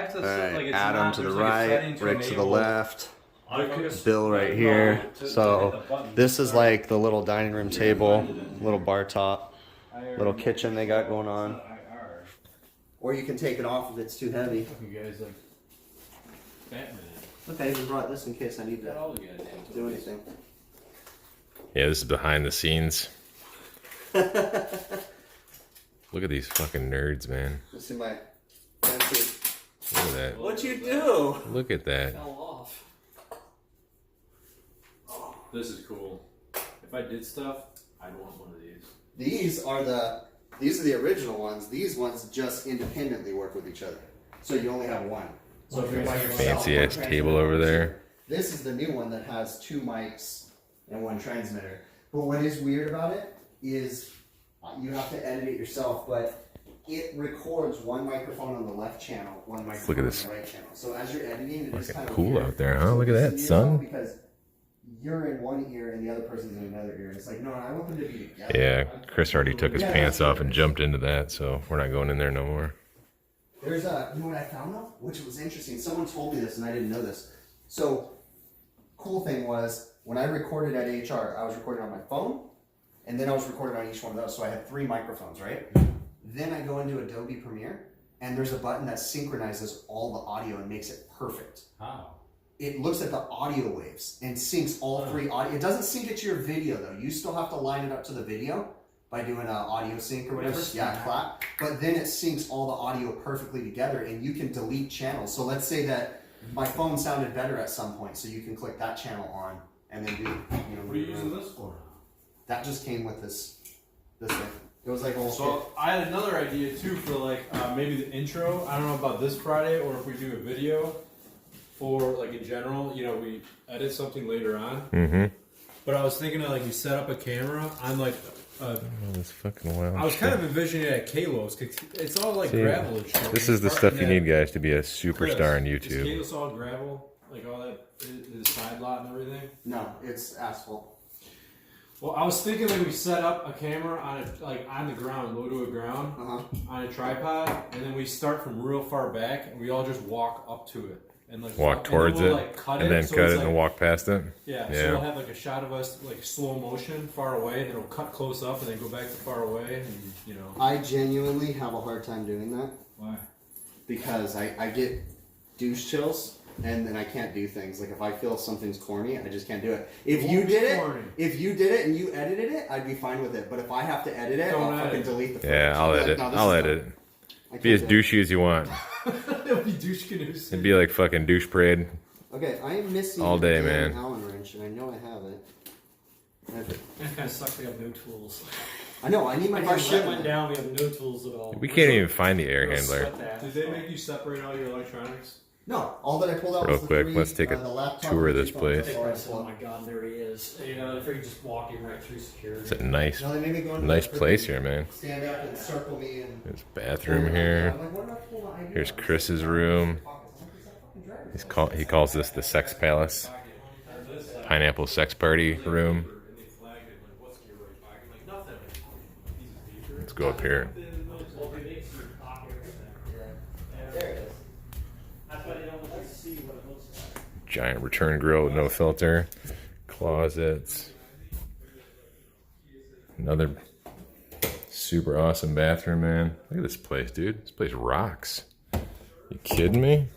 have to like it's Adam not, to the there's, like, a right, setting to Rick to the enable left, autofocus. Bill right here. So this is like the little dining room table, little bar top, little kitchen they got going on. Or you can take it off if it's too heavy. You guys like Batman. Okay, I even brought this in case I need to do anything. Yeah, this is behind the scenes. Look at these fucking nerds, man. Let's see my fancy. Look at that. What'd you do? Look at that. Fell off. This is cool. If I did stuff, I'd want one of these. These are the original ones. These ones just independently work with each other. So you only have one. So if you're by yourself, Fancy ass table over there. This is the new one that has 2 mics and 1 transmitter. But what is weird about it is you have to edit it yourself, but it records 1 microphone on the left channel, 1 microphone on the right channel. So as you're editing, it is kind of cool weird. out there, huh? Look at that, son. Because you're in one ear and the other person's in another ear. It's like, no, I want them to be together. Yeah, Chris already took his pants off and jumped into that, so we're not going in there no more. There's a, you know what I found though? Which was interesting. Someone told me this and I didn't know this. So, cool thing was, when I recorded at HR, I was recording on my phone, and then I was recording on each one of those. So I had 3 microphones, right? Then I go into Adobe Premiere, and there's a button that synchronizes all the audio and makes it perfect. How? It looks at the audio waves and syncs all 3 audio. It doesn't sync it to your video though. You still have to line it up to the video by doing an audio sync or whatever. Yeah, clap. But then it syncs all the audio perfectly together, and you can delete channels. So let's say that my phone sounded better at some point, so you can click that channel on and then do, you know. What are you using this for? That just came with this thing. It was like a whole So I had another idea too for like maybe the intro. I don't know about this Friday or if we do a video for like in general. You know, we edit something later on. Mm-hmm. But I was thinking of like you set up a camera on like. That's fucking wild. I was kind of envisioning it at Kalos. It's all like gravel and shit. This is the stuff you need, guys, to be a superstar on YouTube. Is Kalos all gravel? Like all that, the side lot and everything? No, it's asphalt. Well, I was thinking like we set up a camera on on the ground, low to a ground, on a tripod, and then we start from real far back, and we all just walk up to it. And like walk towards it, and then cut it and walk past it. Yeah, so we'll have like a shot of us like slow motion far away, then we'll cut close up and then go back to far away, and you know. I genuinely have a hard time doing that. Why? Because I get douche chills, and then I can't do things. Like if I feel something's corny, I just can't do it. If you did it and you edited it, I'd be fine with it. But if I have to edit it, I'll fucking delete the footage. Yeah, I'll edit. I'll edit it. Be as douchey as you want. It'll be douche canoes. It'd be like fucking douche parade. Okay, I am missing all day, man. An Allen wrench, and I know I have it. That kind of sucks. We have no tools. I know. I need my. If our shit went down, we have no tools at all. We can't even find the air handler. Did they make you separate all your electronics? No, all that I pulled out real was quick. 3, Let's take a tour of this place. Oh my god, there he is. You know, if you're just walking right through security. It's a nice, No, they made me go into nice the place here, man. Stand up and circle me and. There's a bathroom here. Here's Chris's room. He calls this the sex palace. Pineapple sex party room. Let's go up here. Giant return grill with no filter. Closets. Another super awesome bathroom, man. Look at this place, dude. This place rocks. You kidding me?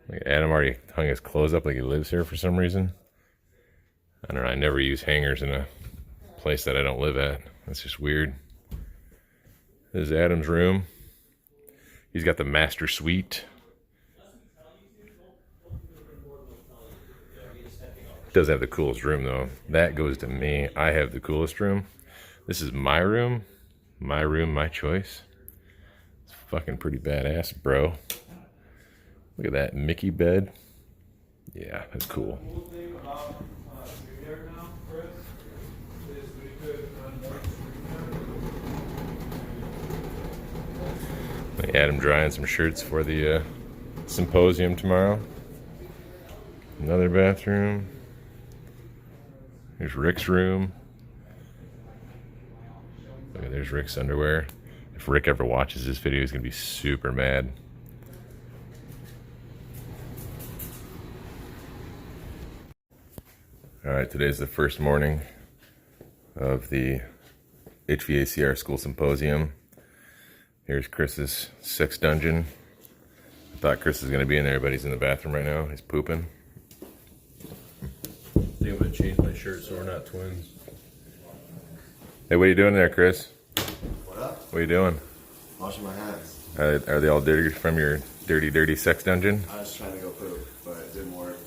Like Adam already hung his clothes up like he lives here for some reason. I don't know. I never use hangers in a place that I don't live at. That's just weird. This is Adam's room. He's got the master suite. Does have the coolest room though. That goes to me. I have the coolest room. This is my room. My room, my choice. It's fucking pretty badass, bro. Look at that Mickey bed. Yeah, that's cool. Adam drying some shirts for the symposium tomorrow. Another bathroom. Here's Rick's room. Look, there's Rick's underwear. If Rick ever watches this video, he's gonna be super mad. All right, today's the first morning of the HVACR School Symposium. Here's Chris's sex dungeon. I thought Chris was gonna be in there, but he's in the bathroom right now. He's pooping. I think I'm gonna change my shirt so we're not twins. Hey, what are you doing there, Chris? What up? What are you doing? Washing my hands. Are they all dirty from your dirty sex dungeon? I was trying to go poop, but it didn't work.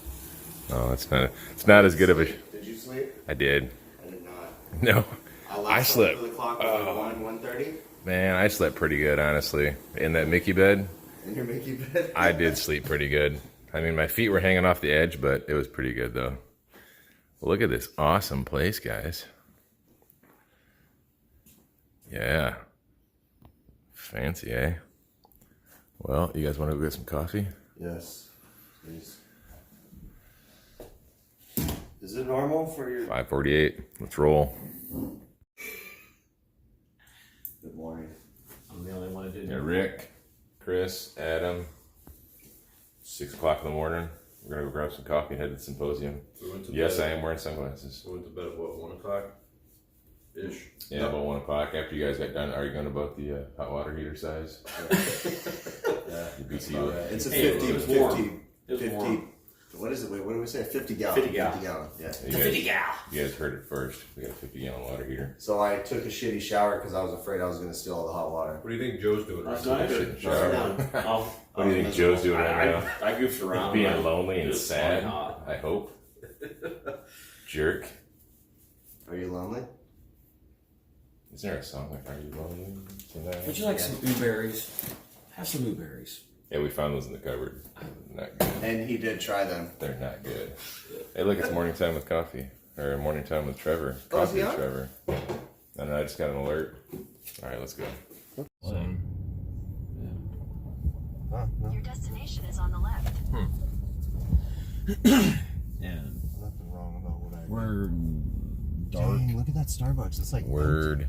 Oh, it's not as good of a. Did you sleep? I did. I did not. No, I slept. The clock was 1:30. Man, I slept pretty good, honestly. In that Mickey bed, In your Mickey bed. I did sleep pretty good. I mean, my feet were hanging off the edge, but it was pretty good, though. Look at this awesome place, guys. Yeah. Fancy, eh? Well, you guys want to go get some coffee? Yes, please. Is it normal for your... 5:48. Let's roll. Good morning. I'm the only one who didn't. Yeah, Rick, Chris, Adam. 6 o'clock in the morning. We're gonna go grab some coffee and head to the symposium. Yes, I am wearing sunglasses. We went to bed at what, 1 o'clock? Ish. Yeah, about 1 o'clock. After you guys got done arguing about the hot water heater size. Yeah. The BCU. It's a Hey, 50, it was warm. 50, It was 50. warm. What is it? Wait, what do we say? 50 gallon. 50 gallon. Yeah. You guys heard it first. We got a 50-gallon water heater. So I took a shitty shower because I was afraid I was going to steal all the hot water. What do you think Joe's doing? That's right not now? good. Shower. What do you think Joe's doing right now? I goofed around. Being lonely and It's sad, fucking hot. I hope. Jerk. Are you lonely? Is there a song like Are You Lonely Tonight? Would you like some blueberries? Have some blueberries. Yeah, we found those in the cupboard. Not good. And he did try them. They're not good. Hey, look, it's morning time with coffee. Or morning time with Trevor. Oh, is Coffee he with on? Trevor. I don't know, I just got an alert. Alright, let's go. Your destination is on the left. And Nothing wrong about what I did. we're dark. Dang, look at that Starbucks. It's like Word.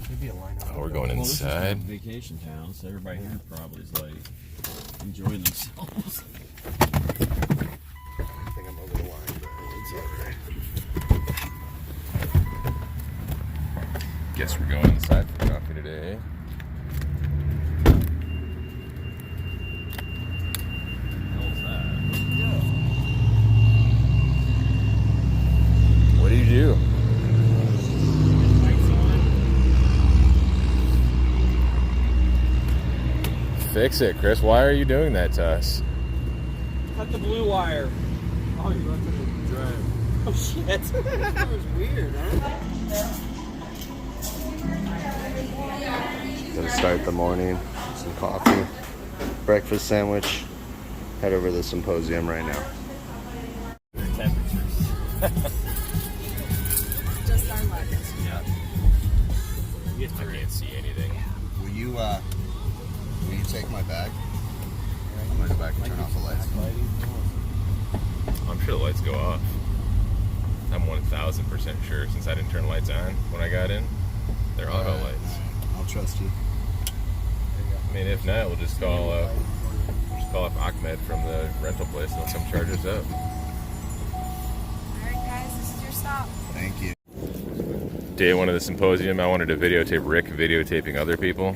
Could be a line Oh, we're going Well, this is a inside. vacation town, so everybody here probably is like enjoying themselves. I think I'm over the line, but it's alright. Guess we're going inside for coffee today. What do you do? Fix it, Chris. Why are you doing that to us? Cut the blue wire. Oh, you left it in the drive. Oh shit. That was weird, huh? Gonna start the morning, some coffee, breakfast sandwich, head over to the symposium right now. Temperatures. Just our luck. Yeah. I can't see anything. Will you take my bag? I'm gonna go back and turn off the lights. I'm sure the lights go off. I'm 1000% sure since I didn't turn the lights on when I got in. They're auto lights. I'll trust you. I mean, if not, we'll just call up Ahmed from the rental place and he'll come charge us up. Alright guys, this is your stop. Thank you. Day 1 of the symposium, I wanted to videotape Rick videotaping other people.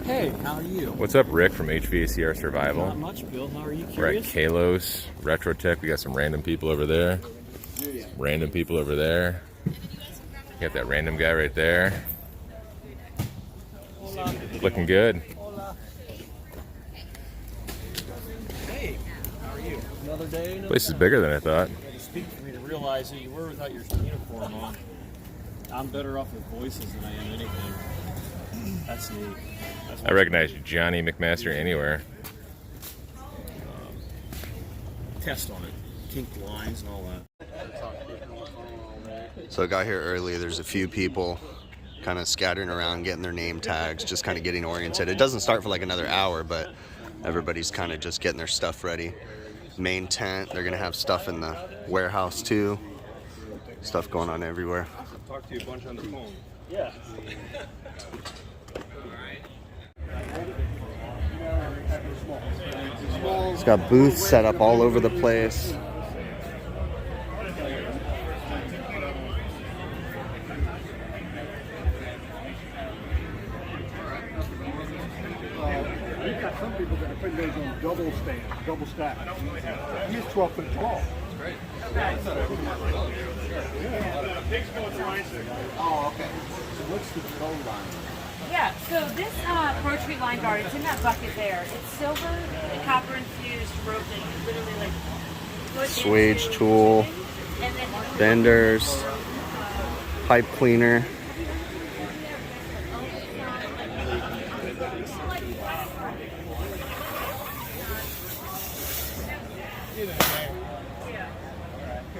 Hey, how are you? What's up, Rick from HVACR Survival? Not much, Bill. How are you? We're at Curious? Kalos, Retrotech. We got some random people over there. Random people over there. Got that random guy right there. Looking good. Hey, how are you? Another day. Another Place is time. bigger than I thought. You had to speak for me to realize who you were without your uniform on. I'm better off with voices than I am anything. That's neat. That's I recognize Johnny McMaster anywhere. test on it. Kink lines and all that. So I got here early. There's a few people kind of scattering around, getting their name tags, just kind of getting oriented. It doesn't start for like another hour, but everybody's kind of just getting their stuff ready. Main tent, they're gonna have stuff in the warehouse too. Stuff going on everywhere. Talk to you a bunch on the phone. Yeah. It's got booths set up all over the place. some people that are putting those on double stack. He's 12 foot tall. Oh, okay. So what's the tow line? Yeah, so this Pro Treat line guard, it's in that bucket there. It's silver and copper infused rope that you literally like put Swage into tool, and then benders, pipe cleaner.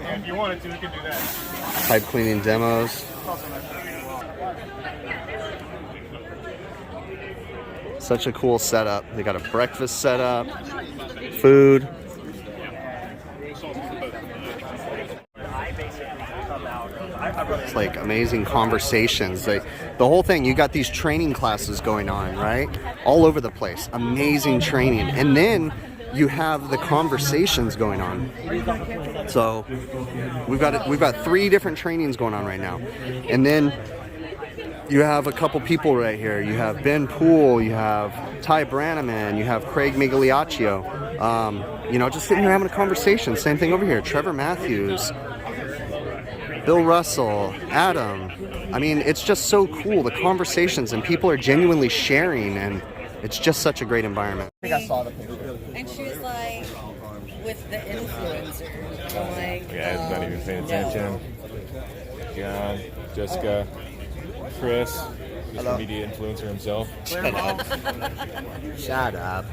If you wanted to, we could do that. Pipe cleaning demos. Such a cool setup. They got a breakfast setup, food. It's like amazing conversations. The whole thing, you got these training classes going on, right? All over the place. Amazing training. And then you have the conversations going on. So we've got 3 different trainings going on right now. And then you have a couple people right here. You have Ben Poole, you have Ty Brannaman, you have Craig Migliaccio. You know, just sitting here having a conversation. Same thing over here. Trevor Matthews, Bill Russell, Adam. I mean, it's just so cool, the conversations, and people are genuinely sharing, and it's just such a great environment. I think I saw the picture. And she was like, with the influencer. I'm like, Yeah, it's not even paying attention. John, Jessica, Chris, he's the media influencer himself. Shut up. Shut up.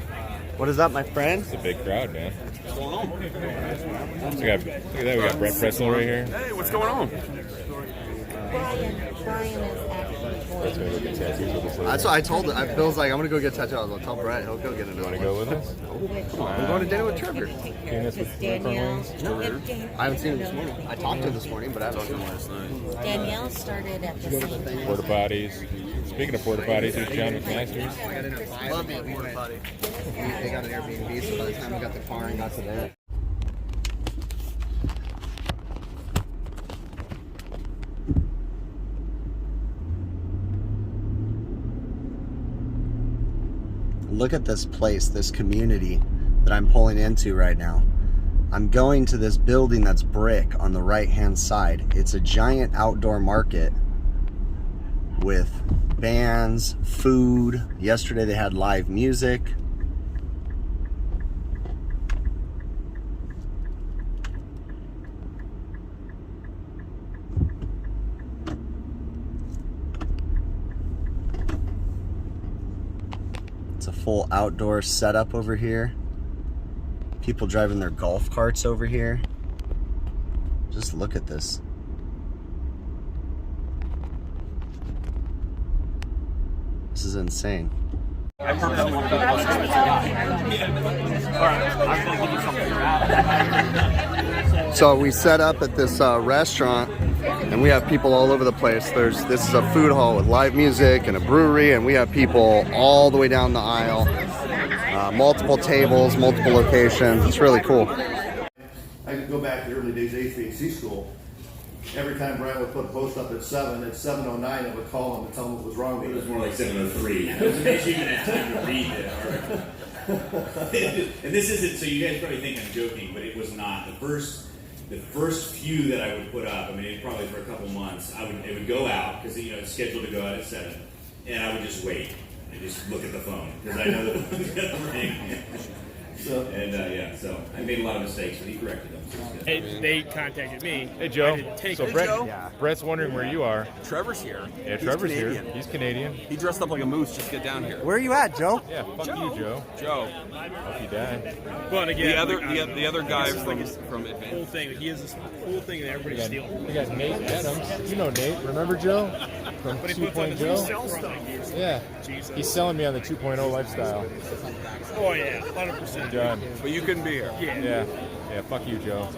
What is up, my friend? It's a big crowd, man. What's going on? Look at that, we got Brett Pressel right here. Hey, what's going on? Brian is actually Brett's gonna go get tattoos with us later. That's what I told him. Bill's like, I'm gonna go get tattoos. I'll tell Brett. He'll go get it. You wanna go with us? I'm going to dinner with Trevor. Penis with unicorn wings? I haven't seen him this morning. I talked to him this morning, but I haven't seen him last night. Danielle started at the same time. Porta potties. Speaking of porta potties, here's John McMasters. I love being porta potty. They got an Airbnb, so by the time we got the car and got to there. Look at this place, this community that I'm pulling into right now. I'm going to this building that's brick on the right-hand side. It's a giant outdoor market with bands, food. Yesterday they had live music. It's a full outdoor setup over here. People driving their golf carts over here. Just look at this. This is insane. So we set up at this restaurant, and we have people all over the place. This is a food hall with live music and a brewery, and we have people all the way down the aisle. Multiple tables, multiple locations. It's really cool. I could go back to the early days of HVAC school. Every time Brian would put a post up at 7, at 7:09, I would call him and tell him what was wrong with it. It was more like 7:03. I was making sure you didn't have time to read it. And this isn't, so you guys probably think I'm joking, but it was not. The first few that I would put up, I mean, probably for a couple months, it would go out, because it's scheduled to go out at 7, and I would just wait and just look at the phone, because I know that the phone's going to ring. So I made a lot of mistakes, but he corrected them. So They contacted me. Hey, Joe. So Brett's wondering where you are. Trevor's here. Yeah, Trevor's here. He's Canadian. He dressed up like a moose just to get down here. Where are you at, Joe? Yeah, fuck you, Joe. Joe. Hope you die. But again, The other guy from cool Advance. thing. He has this cool thing that everybody's stealing. We got Nate Adams. You know Nate. Remember Joe? From But he puts on 2.0? the sell stuff. Yeah. Jesus. He's selling me on the 2.0 lifestyle. Oh yeah, 100%. Done. But you couldn't be here. Yeah. Yeah, fuck you, Joe.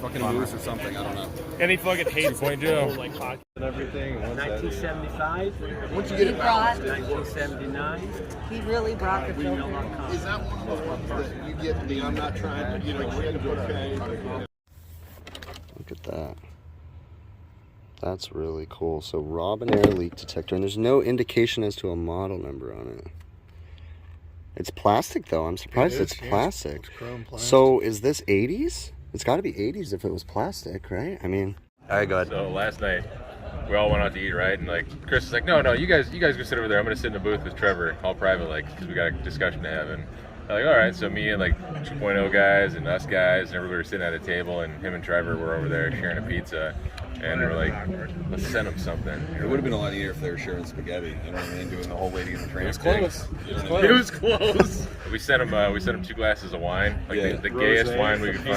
Fucking moose or something, I don't know. And he fucking hates 2.0. like podcast. And everything. 1975. Once you get it back, 1979. He really brought the filter. Is that one of those ones that you get the I'm not trying to, okay. look at that. That's really cool. So Robin Air leak detector, and there's no indication as to a model number on it. It's plastic though. I'm surprised it's plastic. It's chrome plastic. So is this 80s? It's got to be 80s if it was plastic, right? I mean, all right, go ahead. So last night, we all went out to eat, right? And like Chris is like, no, you guys go sit over there. I'm gonna sit in the booth with Trevor, all private, like, because we got a discussion to have. And I'm like, all right. So me and like 2.0 guys and us guys and everybody were sitting at a table, and him and Trevor were over there sharing a pizza. And we're like, let's send them something. It would have been a lot easier if they were sharing spaghetti. You know what I mean? Doing the whole lady in the train. It was close. It was close. We sent them 2 glasses of wine, like the gayest wine we could find.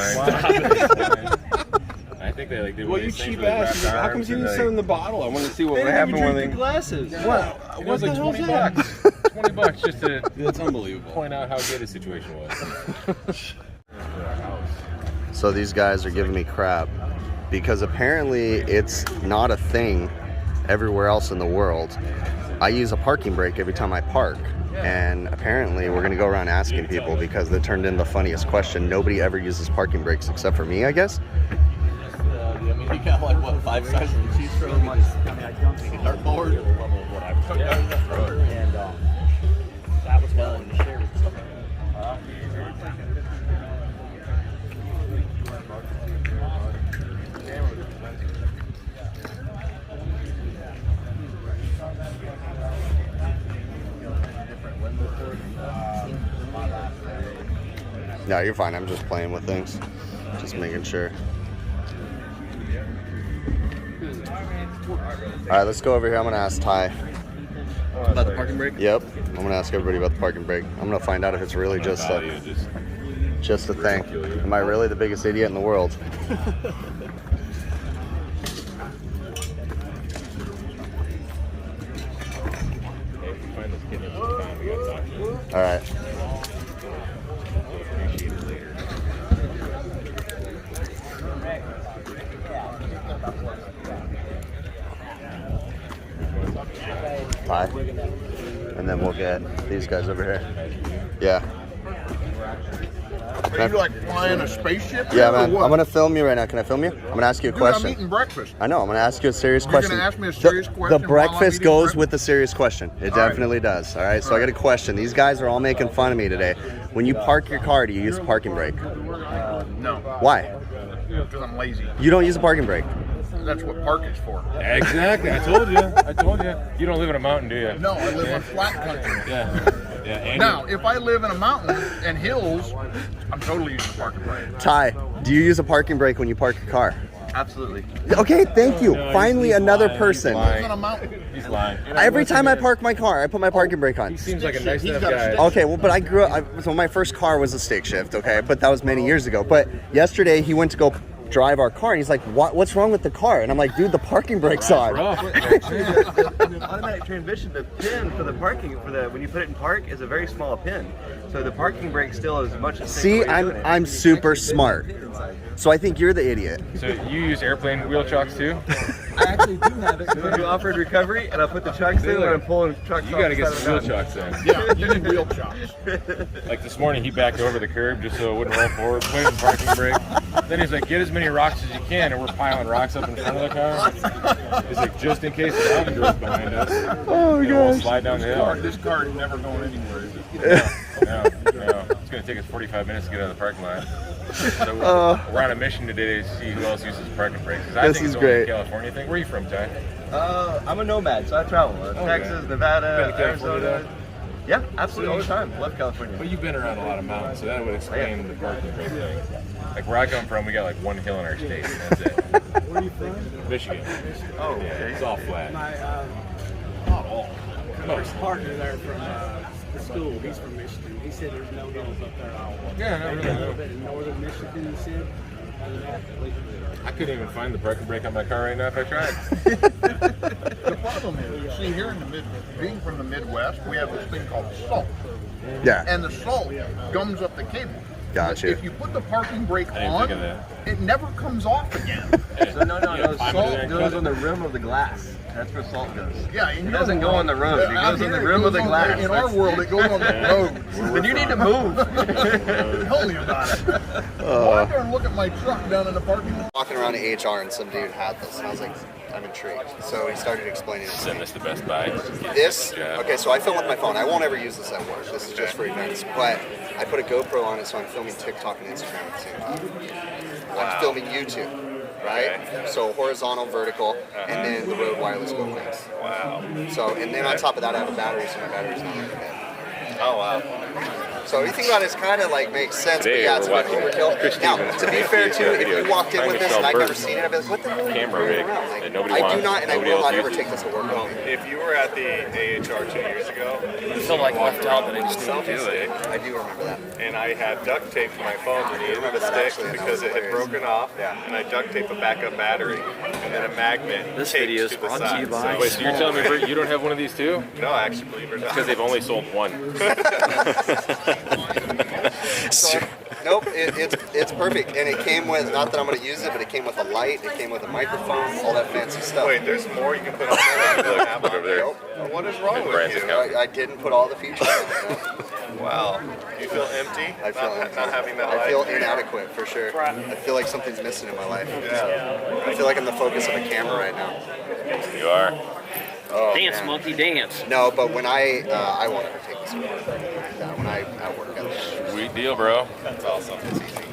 I think they like did. Well, you cheap ass. How come you didn't send them the bottle? I want to see what would happen when they. The glasses. What? It was like $20. $20 just to. That's unbelievable. Point out how good the situation was. So these guys are giving me crap because apparently it's not a thing everywhere else in the world. I use a parking brake every time I park, and apparently we're gonna go around asking people because they turned in the funniest question. Nobody ever uses parking brakes except for me, I guess. I mean, you got like what, 5 sizes to choose from? I mean, I don't think it's dartboard. And that was one to share with somebody. No, you're fine. I'm just playing with things. Just making sure. Alright, let's go over here. I'm going to ask Ty. About the parking brake? Yep. I'm going to ask everybody about the parking brake. I'm going to find out if it's really just a thing. Am I really the biggest idiot in the world? Alright. Hi. And then we'll get these guys over here. Yeah. Are you like flying a spaceship? Yeah, man. I'm gonna film you right now. Can I film you? I'm gonna ask you a question. I'm eating breakfast. I know. I'm gonna ask you a serious question. You're gonna ask me a serious The question. breakfast goes with the serious question. It definitely does. All right. So I got a question. These guys are all making fun of me today. When you park your car, do you use a parking brake? No. Why? Because I'm lazy. You don't use a parking brake. That's what parking's for. Exactly. I told you. You don't live in a mountain, do you? No, I live on flat country. Yeah. Now, if I live in a mountain and hills, I'm totally using a parking brake. Ty, do you use a parking brake when you park your car? Absolutely. Okay, thank you. Finally, another person. He's lying. Every time I park my car, I put my parking brake on. He seems like a nice enough guy. Okay, well, but I grew up, so my first car was a stick shift, okay? But that was many years ago. But yesterday, he went to go drive our car, and he's like, what's wrong with the car? And I'm like, dude, the parking brake's on. The automatic transmission, the pin for the parking, when you put it in park, is a very small pin. So the parking brake still is much the same. See, I'm super smart. So I think you're the idiot. So you use airplane wheel chocks too? I actually do have it. I do off-road recovery, and I put the chocks in when I'm pulling trucks off. You gotta get some wheel chocks in. Yeah, you need wheel chocks. Like this morning, he backed over the curb just so it wouldn't roll forward, put in parking brake. Then he's like, get as many rocks as you can, and we're piling rocks up in front of the car. He's like, just in case the oven door's behind us. Oh, We'll slide down the hill. This car is never going anywhere, is it? No. It's gonna take us 45 minutes to get out of the parking lot. So we're on a mission today to see who else uses parking brakes. This is great. A California thing. Where are you from, Ty? I'm a nomad, so I travel. Texas, Nevada, Arizona. Yeah, absolutely, all the time. Love California. Well, you've been around a lot of mountains, so that would explain the parking brake thing. Like where I come from, we got like one hill in our state, and that's it. Where are you from? Michigan. Oh, yeah, okay. it's all flat. My not all. My partner there from the school, he's from Michigan. He said there's no hills up there at all. Yeah, Maybe a little bit in northern Michigan, he said. I couldn't even find the parking brake on my car right now if I tried. The problem is, see, here in the being from the Midwest, we have this thing called salt. Yeah. And the salt gums up the cable. Gotcha. If you put the parking brake I didn't on, think of that. it never comes off again. So no, salt goes on the rim of the glass. That's where salt goes. Yeah, it doesn't go on the road. It goes on the rim of the glass. In our world, it goes on the road. Then you need to move. Tell me about it. Go out there and look at my truck down in the parking lot. Walking around to HR and some dude had this, and I was like, I'm intrigued. So he started explaining it to Send me. this to Best Buy. This, okay, so I film with my phone. I won't ever use this at work. This is just for events. But I put a GoPro on it, so I'm filming TikTok and Instagram at the same time. I'm filming YouTube, right? So horizontal, vertical, and then the Rode wireless GoPros. Wow. So, and then on top of that, I have a battery, so my battery's not in bed. Oh, wow. So you think about it, it's kind of like makes sense, Today, but yeah, it's a we're bit watching overkill. Now, to be fair too, if you walked in with this and I'd never seen it, I'd be like, what the hell are you Camera doing rig around? Like, that nobody I do wants, not, and I nobody will not else ever uses. take this to work with me. If you were at the AHR 2 years ago, I feel like left out, but I just need to do it. I do remember that. and I had duct tape for my phone to the remember that stick actually, and that because was it had hilarious. broken off, Yeah. and I duct taped a backup battery and then a magnet. This taped video is to the brought to side. you by- Wait, so you're telling me you don't have one of these too? No, actually, believe it or not. Because they've only sold one. So, nope, it's perfect, and it came with, not that I'm going to use it, but it came with a light, it came with a microphone, all that fancy stuff. Wait, there's more you can put on there. Look over there. What is wrong with Brand's you? account. I didn't put all the features on it. Wow. You feel empty? I feel empty. Not having that I light? feel inadequate for sure. I feel like something's missing in my life. Yeah. I feel like I'm the focus of a camera right now. You are. Oh, Dance, man. monkey, dance. No, but when I won't ever take this to work. When I work at the Sweet deal, bro. That's awesome. It's easy.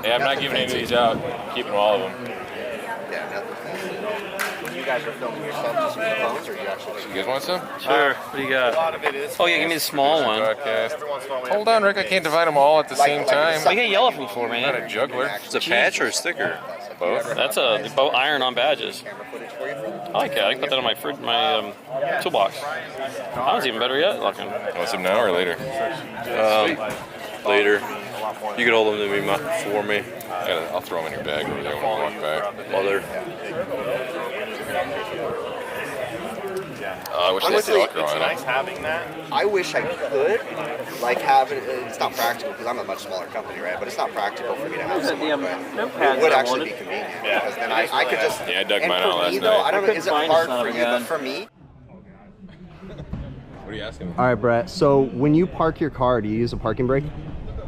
Hey, I'm not giving any of these out. I'm keeping all of them. Yeah, nothing fancy. When you guys are filming yourself just with your phones, or you actually? You guys want some? Sure. What do you got? A lot of it is. Oh yeah, give me the small one. Podcast. Every once in a while we Hold have on, Rick. I can't divide them all at the same time. What you got yell at me for, I'm not a man? juggler. It's a patch or a sticker? Both. That's a iron on badges. I like that. I can put that on my toolbox. That was even better yet looking. Want some now or later? Later. You can hold them to me for me. I'll throw them in your bag over there when I walk back. Mother. I wish they had Honestly, Velcro It's on nice it. having that. I wish I could, like, have it. It's not practical because I'm a much smaller company, right? But it's not practical for me to have someone. But it would actually be convenient because then I could just. Yeah, I dug and mine for out last me, though, night. I don't know. Is it couldn't hard find for this you? one But for me. What are you asking? All right, Brett. So when you park your car, do you use a parking brake?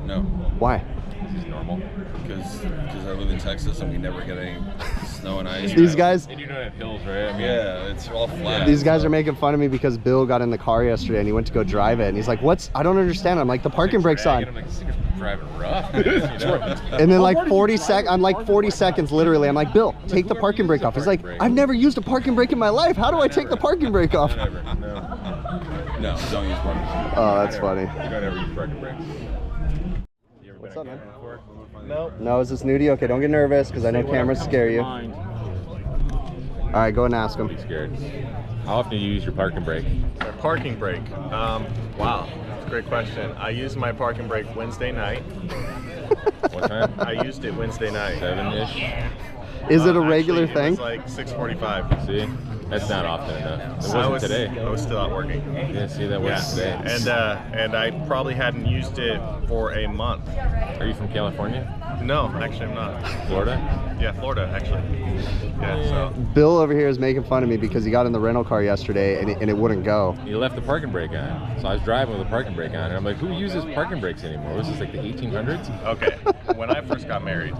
No. Why? This is normal. Because I live in Texas and we never get any snow and ice. These guys. And you don't have hills, right? I mean, Yeah, it's all flat. These guys are making fun of me because Bill got in the car yesterday and he went to go drive it and he's like, "What's? I don't understand." I'm like, "The parking brake's on." I'm like, this thing's driving rough. Man, you know? And then like 40 seconds, I'm like 40 seconds literally. I'm like, "Bill, take the parking brake off." He's like, "I've never used a parking brake in my life. How do I take the parking brake off?" Never. No, don't use parking brakes. Oh, that's funny. You don't ever use parking brakes. You ever What's been up, on man? camera before? No. No, is this new to you? Okay, don't get nervous because I know cameras scare you. All right, go and ask him. Be scared. How often do you use your parking brake? My parking brake. Wow, that's a great question. I used my parking brake Wednesday night. What time? I used it Wednesday night. 7-ish. Is it a regular Actually, thing? It was like 6:45. See? That's not often enough. It I wasn't was today. I was still out working. Yeah, see, that was today. And I probably hadn't used it for a month. Are you from California? No, actually I'm not. Florida? Yeah, Florida actually. Yeah, so. Bill over here is making fun of me because he got in the rental car yesterday and it wouldn't go. You left the parking brake on. So I was driving with the parking brake on, and I'm like, who uses parking brakes anymore? Was this like the 1800s? Okay, when I first got married,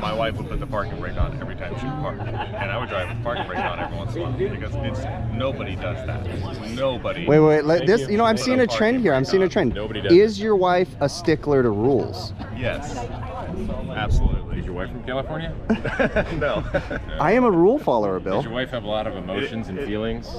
my wife would put the parking brake on every time she would park. And I would drive with the parking brake on every once in a while because nobody does that. Nobody. Wait, this, you know, I'm seeing a trend here. I'm seeing a trend. Nobody does. Is your wife a stickler to rules? Yes, absolutely. Is your wife from California? No. I am a rule follower, Bill. Does your wife have a lot of emotions and feelings?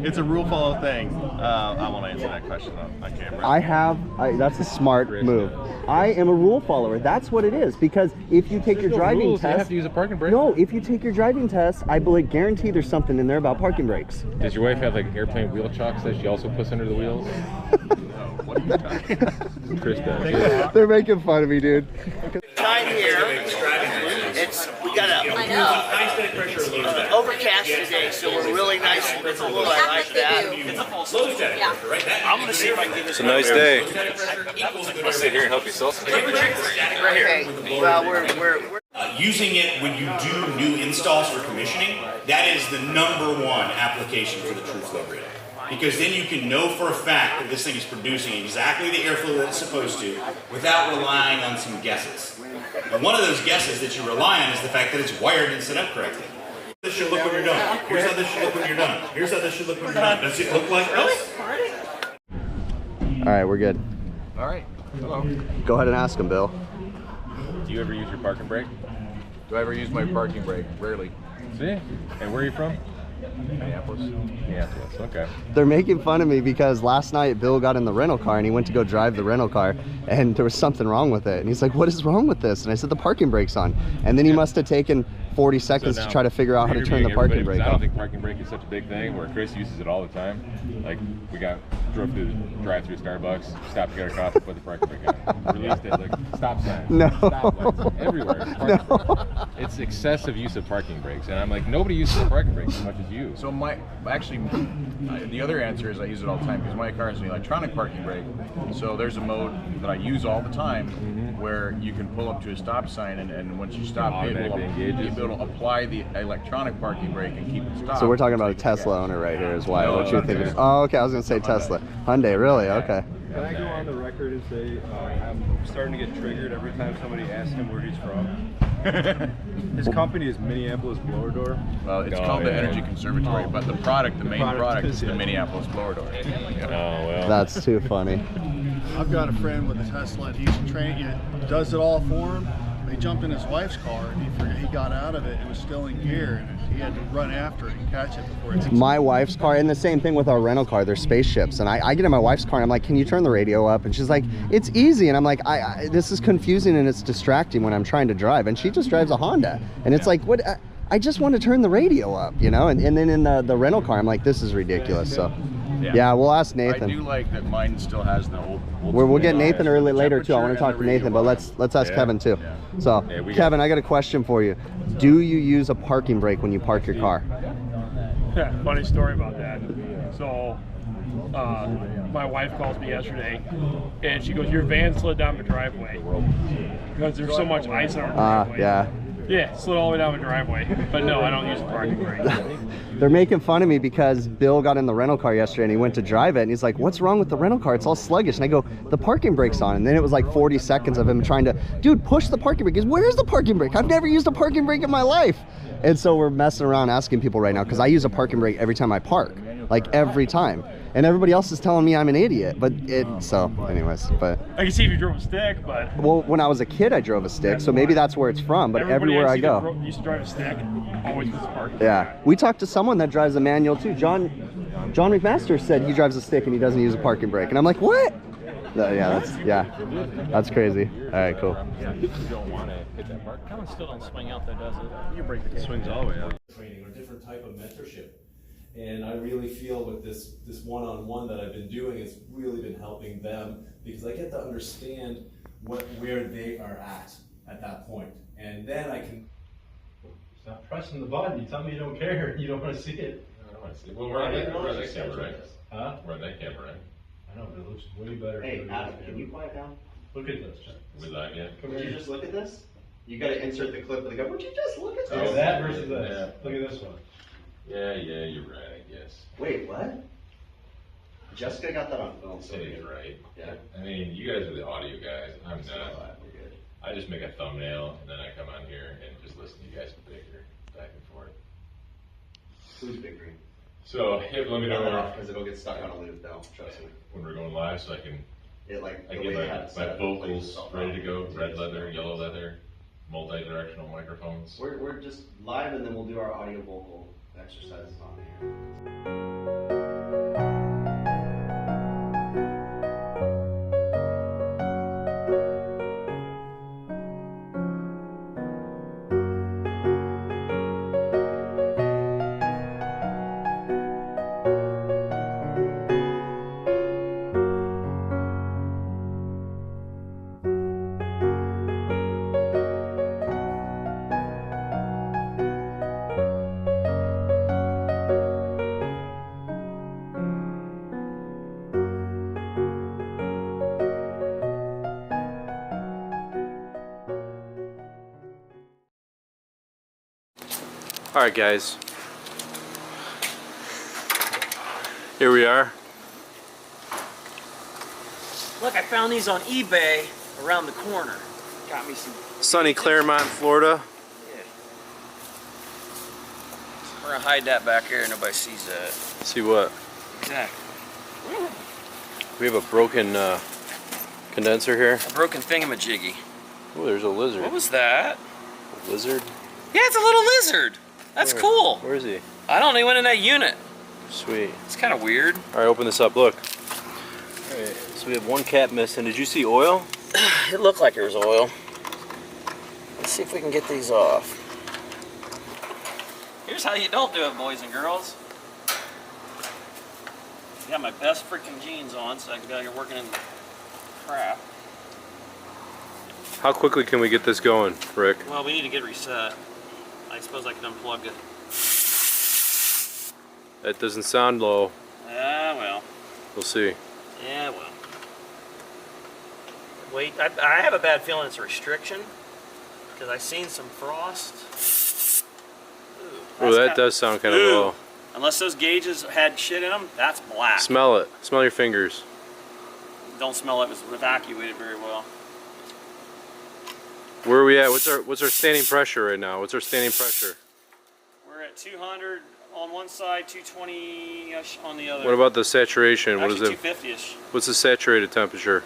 It's a rule follow thing. I want to answer that question on camera. That's a smart move. I am a rule follower. That's what it is. Because if you take your driving rules, test, you have to use a parking brake. No, if you take your driving test, I believe guarantee there's something in there about parking brakes. Does your wife have like airplane wheel chocks that she also puts under the wheels? What are you talking about? Chris does. They're making fun of me, dude. Right here, we got high static pressure or low static? overcast today, so we're really nice and cool. I like that. It's a full low static pressure, right? I'm gonna see if I can get this. It's a nice day. I'll sit here and help you sell some. Okay. Well, we're using it when you do new installs for commissioning, that is the #1 application for the TrueFlow grid. Because then you can know for a fact that this thing is producing exactly the airflow that it's supposed to without relying on some guesses. And one of those guesses that you rely on is the fact that it's wired and set up correctly. This should look when you're done. Here's how this should look when you're done. Here's how this should look when you're done. Does it look like this? All right, we're good. All right. Hello. Go ahead and ask him, Bill. Do you ever use your parking brake? Do I ever use my parking brake? Rarely. See? And where are you from? Minneapolis. Minneapolis, okay. They're making fun of me because last night Bill got in the rental car and he went to go drive the rental car and there was something wrong with it. And he's like, what is wrong with this? And I said, the parking brake's on. And then he must have taken 40 seconds to try to figure out how to turn the parking brake I don't off. think parking brake is such a big thing where Chris uses it all the time. Like, drove through the drive-through Starbucks, stopped to get our coffee, put the parking brake on. Released it, like, stop signs, stoplights, everywhere. No. It's excessive use of parking brakes. And I'm like, nobody uses the parking brake as much as you. So the other answer is I use it all the time because my car is an electronic parking brake. So there's a mode that I use all the time where you can pull up to a stop sign and once you stop, it'll apply the electronic parking brake and keep it stopped. So we're talking about a Tesla owner right here is why. What you think? Oh, okay. I was gonna say Tesla. Hyundai, really? Okay. Can I go on the record and say I'm starting to get triggered every time somebody asks him where he's from? His company is Minneapolis Blower Door. Well, it's called the Energy Conservatory, but the main product is the Minneapolis Blower Door. Oh, well. That's too funny. I've got a friend with a Tesla and he's trained, does it all for him. He jumped in his wife's car and he got out of it and was still in gear and he had to run after it and catch it before it. My wife's car, and the same thing with our rental car, they're spaceships. And I get in my wife's car and I'm like, can you turn the radio up? And she's like, it's easy. And I'm like, this is confusing and it's distracting when I'm trying to drive. And she just drives a Honda. And it's like, what? I just want to turn the radio up, you know? And then in the rental car, I'm like, this is ridiculous. So yeah, we'll ask Nathan. I do like that mine still has the old we'll get Nathan later too. I want to talk to Nathan, but let's ask Kevin too. So Kevin, I got a question for you. Do you use a parking brake when you park your car? Yeah, funny story about that. So my wife calls me yesterday and she goes, your van slid down the driveway because there's so much ice on our driveway. Yeah, slid all the way down the driveway. But no, I don't use a parking brake. They're making fun of me because Bill got in the rental car yesterday and he went to drive it and he's like, what's wrong with the rental car? It's all sluggish. And I go, the parking brake's on. And then it was like 40 seconds of him trying to, dude, push the parking brake. He goes, where's the parking brake? I've never used a parking brake in my life. And so we're messing around asking people right now because I use a parking brake every time I park, like every time. And everybody else is telling me I'm an idiot, but so anyways, but. I can see if you drove a stick, but. Well, when I was a kid, I drove a stick, so maybe that's where it's from, but everywhere I go. Used to drive a stick, always was parking. Yeah, we talked to someone that drives a manual too. John McMaster said he drives a stick and he doesn't use a parking brake. And I'm like, what? That's crazy. All right, cool. You don't want to hit that park. That one still don't swing out there, does it? Your brake swings all the way out. Training or different type of mentorship. And I really feel with this one-on-one that I've been doing, it's really been helping them because I get to understand where they are at that point. And then I can stop pressing the button. You tell me you don't care. You don't want to see it. I don't want to see it. Well, we're on that camera, right? Huh? We're on that camera, right? I know, but it looks way better. Hey, Adam, can you quiet down? Look at this. We like it. Would you just look at this? You got to insert the clip and go, would you just look at Oh, this? that versus this. Look at this one. Yeah, you're right, I guess. Wait, what? Jessica got that on film. So You're right. Yeah. I mean, you guys are the audio guys. I'm not. We're good. I just make a thumbnail and then I come on here and just listen to you guys bicker back and forth. Who's bickering? So, let me know because it'll get stuck on a loop though, trust me. when we're going live so I can I get my vocals ready to go. Red leather, yellow leather, multi-directional microphones. We're just live and then we'll do our audio vocal exercises on here. Alright guys, here we are. Look, I found these on eBay around the corner. Got me some. Sunny Claremont, Florida. Yeah. We're gonna hide that back here. Nobody sees that. See what? Exactly. We have a broken condenser here. A broken thingamajiggy. Oh, there's a lizard. What was that? A lizard? Yeah, it's a little lizard. That's cool. Where is he? I don't know. He went in that unit. Sweet. It's kind of weird. Alright, open this up. Look. Alright, so we have one cap missing. Did you see oil? It looked like there was oil. Let's see if we can get these off. Here's how you don't do it, boys and girls. I got my best freaking jeans on, so I can be out here working in the crap. How quickly can we get this going, Rick? Well, we need to get reset. I suppose I can unplug it. That doesn't sound low. Ah, well. We'll see. Yeah, well. Wait, I have a bad feeling it's a restriction because I've seen some frost. Oh, that does sound kind of low. Unless those gauges had shit in them, that's black. Smell it. Smell your fingers. Don't smell it. It was evacuated very well. Where are we at? What's our standing pressure right now? What's our standing pressure? We're at 200 on one side, 220-ish on the other. What about the saturation? Actually, What is it? 250-ish. What's the saturated temperature?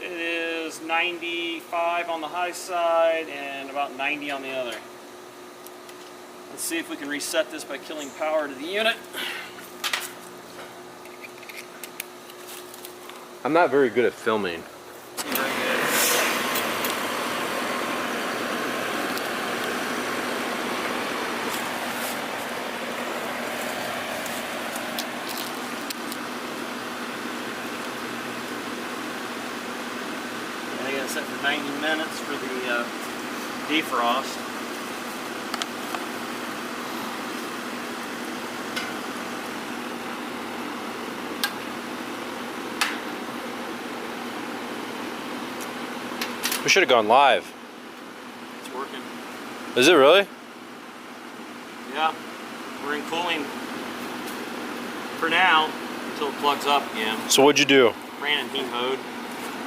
It is 95 on the high side and about 90 on the other. Let's see if we can reset this by killing power to the unit. I'm not very good at filming. Very good. I got it set for 90 minutes for the defrost. We should have gone live. It's working. Is it really? Yeah. We're in cooling for now until it plugs up again. So what'd you do? Ran in heat mode.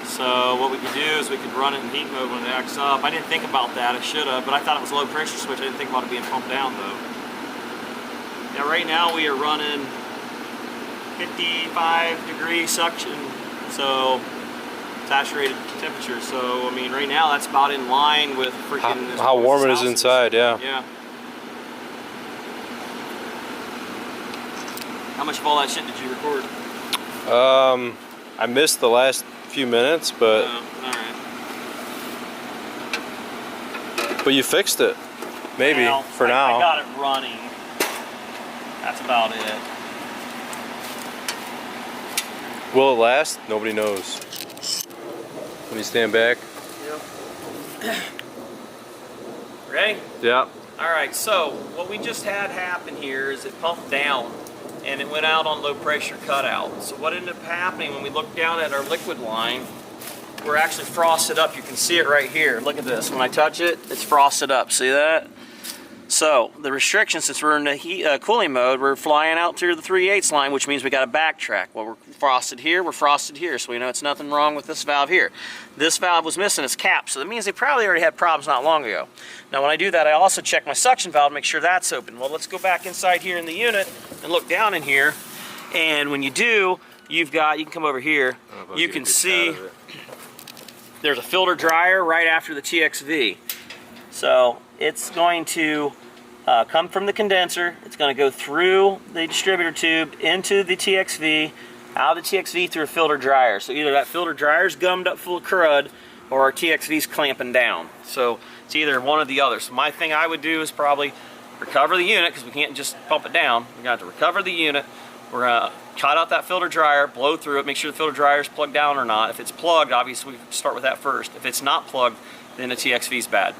So what we could do is we could run it in heat mode when it acts up. I didn't think about that. I should have, but I thought it was a low pressure switch. I didn't think about it being pumped down though. Yeah, right now we are running 55 degree suction. So saturated temperature. So I mean, right now that's about in line with freaking how warm it is inside. Yeah. Yeah. How much of all that shit did you record? I missed the last few minutes, but all right. But you fixed it. Maybe Well, for now. I got it running. That's about it. Will it last? Nobody knows. Let me stand back. Yep. Ready? Yeah. Alright, so what we just had happen here is it pumped down and it went out on low pressure cutout. So what ended up happening when we looked down at our liquid line, we're actually frosted up. You can see it right here. Look at this. When I touch it, it's frosted up. See that? So the restriction, since we're in the heat, cooling mode, we're flying out through the 3/8 line, which means we got to backtrack. Well, we're frosted here, so we know it's nothing wrong with this valve here. This valve was missing its cap, so that means they probably already had problems not long ago. Now when I do that, I also check my suction valve to make sure that's open. Well, let's go back inside here in the unit and look down in here, and when you do, you can come over here, you can see there's a filter dryer right after the TXV. So it's going to come from the condenser, it's going to go through the distributor tube into the TXV, out of the TXV through a filter dryer. So either that filter dryer is gummed up full of crud or our TXV's clamping down. So it's either one or the other. So my thing I would do is probably recover the unit, because we can't just pump it down. We're going to have to recover the unit. We're going to cut out that filter dryer, blow through it, make sure the filter dryer is plugged down or not. If it's plugged, obviously we start with that first. If it's not plugged, then the TXV's bad.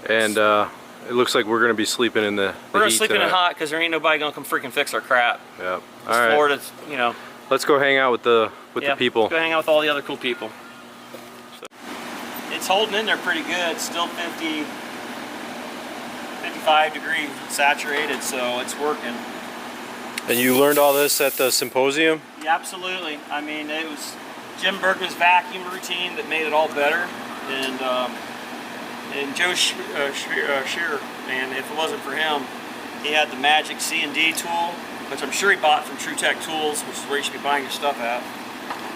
And it looks like we're going to be sleeping in the We're going to heat sleep in it tonight. hot because there ain't nobody going to come freaking fix our crap. Yep. This All right. Florida's, you know. Let's go hang out with the people. Let's go hang out with all the other cool people. So, it's holding in there pretty good. Still 50 55-degree saturated, so it's working. And you learned all this at the symposium? Yeah, absolutely. I mean, it was Jim Berkeley's vacuum routine that made it all better, and Joe Shearer, man, if it wasn't for him, he had the magic C&D tool, which I'm sure he bought from True Tech Tools, which is where you should be buying your stuff at.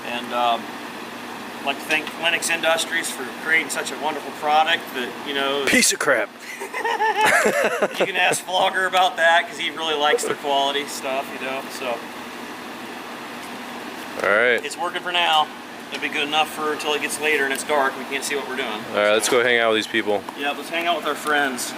And I'd like to thank Lennox Industries for creating such a wonderful product that, you know... Piece of crap. You can ask Vlogger about that, because he really likes their quality stuff, you know, so... Alright. It's working for now. It'll be good enough for until it gets later and it's dark and we can't see what we're doing. Alright, let's go hang out with these people. Yeah, let's hang out with our friends.